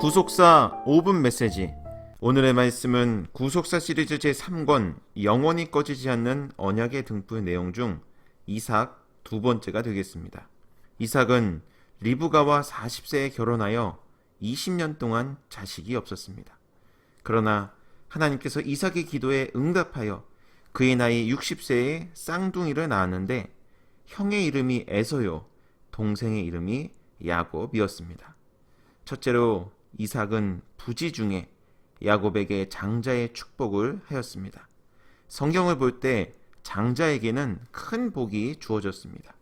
구속사 5분 메시지. 오늘의 말씀은 구속사 시리즈 제3권 영원히 꺼지지 않는 언약의 등불 내용 중 이삭 두 번째가 되겠습니다. 이삭은 리브가와 40세에 결혼하여 20년 동안 자식이 없었습니다. 그러나 하나님께서 이삭의 기도에 응답하여 그의 나이 60세에 쌍둥이를 낳았는데 형의 이름이 에서요, 동생의 이름이 야곱이었습니다. 첫째로 이삭은 부지 중에 야곱에게 장자의 축복을 하였습니다. 성경을 볼 때 장자에게는 큰 복이 주어졌습니다.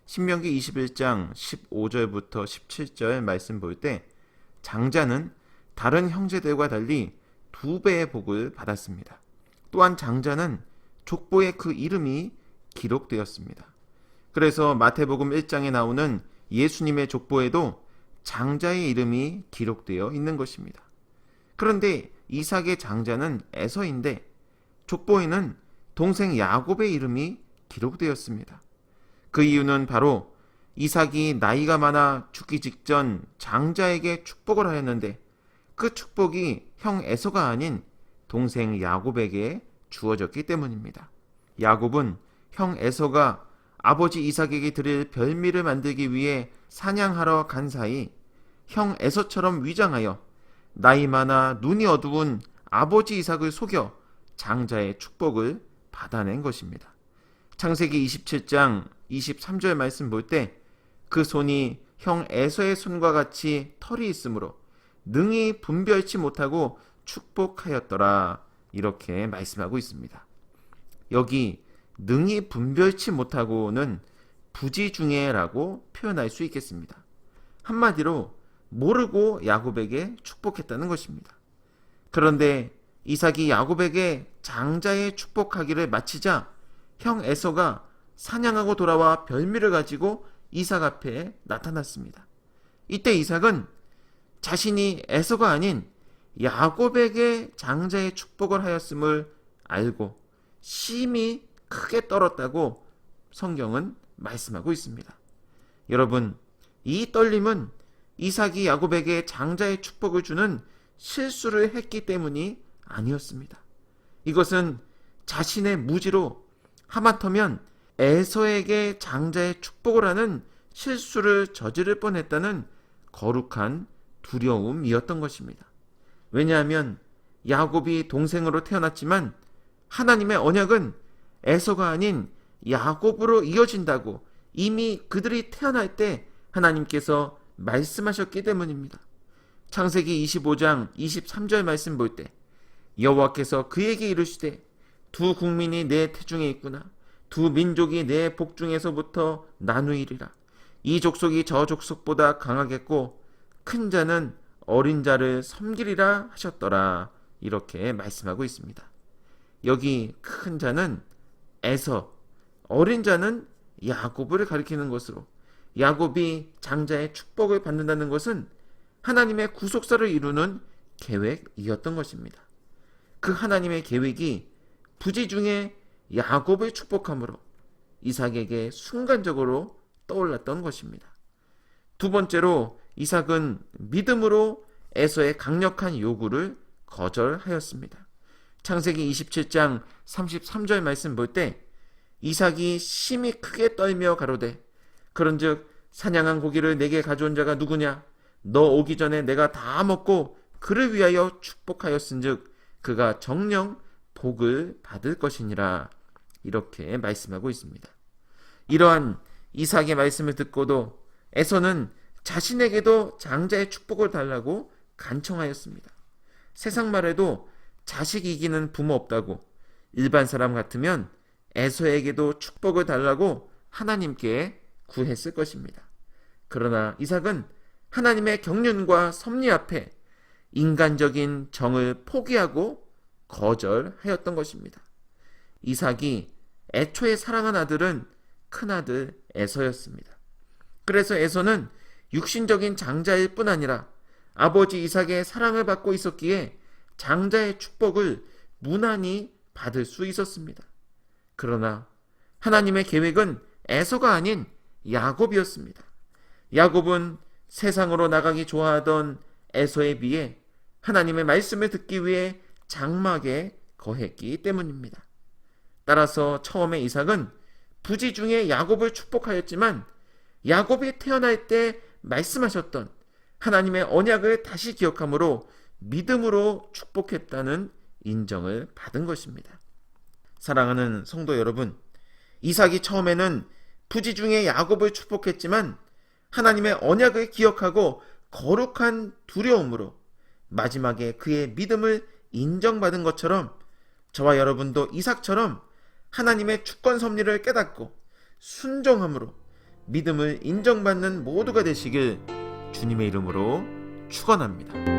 신명기 21장 15절부터 17절 말씀 볼 때 장자는 다른 형제들과 달리 2배의 복을 받았습니다. 또한 장자는 족보에 그 이름이 기록되었습니다. 그래서 마태복음 1장에 나오는 예수님의 족보에도 장자의 이름이 기록되어 있는 것입니다. 그런데 이삭의 장자는 에서인데 족보에는 동생 야곱의 이름이 기록되었습니다. 그 이유는 바로 이삭이 나이가 많아 죽기 직전 장자에게 축복을 하였는데 그 축복이 형 에서가 아닌 동생 야곱에게 주어졌기 때문입니다. 야곱은 형 에서가 아버지 이삭에게 드릴 별미를 만들기 위해 사냥하러 간 사이 형 에서처럼 위장하여 나이 많아 눈이 어두운 아버지 이삭을 속여 장자의 축복을 받아낸 것입니다. 창세기 27장 23절 말씀 볼 때 그 손이 형 에서의 손과 같이 털이 있으므로 능히 분별치 못하고 축복하였더라, 이렇게 말씀하고 있습니다. 여기 능히 분별치 못하고는 부지 중에라고 표현할 수 있겠습니다. 한마디로 모르고 야곱에게 축복했다는 것입니다. 그런데 이삭이 야곱에게 장자의 축복하기를 마치자 형 에서가 사냥하고 돌아와 별미를 가지고 이삭 앞에 나타났습니다. 이때 이삭은 자신이 에서가 아닌 야곱에게 장자의 축복을 하였음을 알고 심히 크게 떨었다고 성경은 말씀하고 있습니다. 여러분, 이 떨림은 이삭이 야곱에게 장자의 축복을 주는 실수를 했기 때문이 아니었습니다. 이것은 자신의 무지로 하마터면 에서에게 장자의 축복을 하는 실수를 저지를 뻔했다는 거룩한 두려움이었던 것입니다. 왜냐하면 야곱이 동생으로 태어났지만 하나님의 언약은 에서가 아닌 야곱으로 이어진다고 이미 그들이 태어날 때 하나님께서 말씀하셨기 때문입니다. 창세기 25장 23절 말씀 볼 때 여호와께서 그에게 이르시되 두 국민이 내 태중에 있구나. 두 민족이 내 복중에서부터 나누이리라. 이 족속이 저 족속보다 강하겠고 큰 자는 어린 자를 섬기리라 하셨더라, 이렇게 말씀하고 있습니다. 여기 큰 자는 에서, 어린 자는 야곱을 가리키는 것으로 야곱이 장자의 축복을 받는다는 것은 하나님의 구속사를 이루는 계획이었던 것입니다. 그 하나님의 계획이 부지 중에 야곱을 축복함으로 이삭에게 순간적으로 떠올랐던 것입니다. 두 번째로 이삭은 믿음으로 에서의 강력한 요구를 거절하였습니다. 창세기 27장 33절 말씀 볼 때 이삭이 심히 크게 떨며 가로되 그런즉 사냥한 고기를 내게 가져온 자가 누구냐? 너 오기 전에 내가 다 먹고 그를 위하여 축복하였은즉 그가 정녕 복을 받을 것이니라, 이렇게 말씀하고 있습니다. 이러한 이삭의 말씀을 듣고도 에서는 자신에게도 장자의 축복을 달라고 간청하였습니다. 세상 말에도 자식 이기는 부모 없다고 일반 사람 같으면 에서에게도 축복을 달라고 하나님께 구했을 것입니다. 그러나 이삭은 하나님의 경륜과 섭리 앞에 인간적인 정을 포기하고 거절하였던 것입니다. 이삭이 애초에 사랑한 아들은 큰아들 에서였습니다. 그래서 에서는 육신적인 장자일 뿐 아니라 아버지 이삭의 사랑을 받고 있었기에 장자의 축복을 무난히 받을 수 있었습니다. 그러나 하나님의 계획은 에서가 아닌 야곱이었습니다. 야곱은 세상으로 나가기 좋아하던 에서에 비해 하나님의 말씀을 듣기 위해 장막에 거했기 때문입니다. 따라서 처음에 이삭은 부지 중에 야곱을 축복하였지만 야곱이 태어날 때 말씀하셨던 하나님의 언약을 다시 기억함으로 믿음으로 축복했다는 인정을 받은 것입니다. 사랑하는 성도 여러분, 이삭이 처음에는 부지 중에 야곱을 축복했지만 하나님의 언약을 기억하고 거룩한 두려움으로 마지막에 그의 믿음을 인정받은 것처럼 저와 여러분도 이삭처럼 하나님의 주권 섭리를 깨닫고 순종함으로 믿음을 인정받는 모두가 되시길 주님의 이름으로 축원합니다.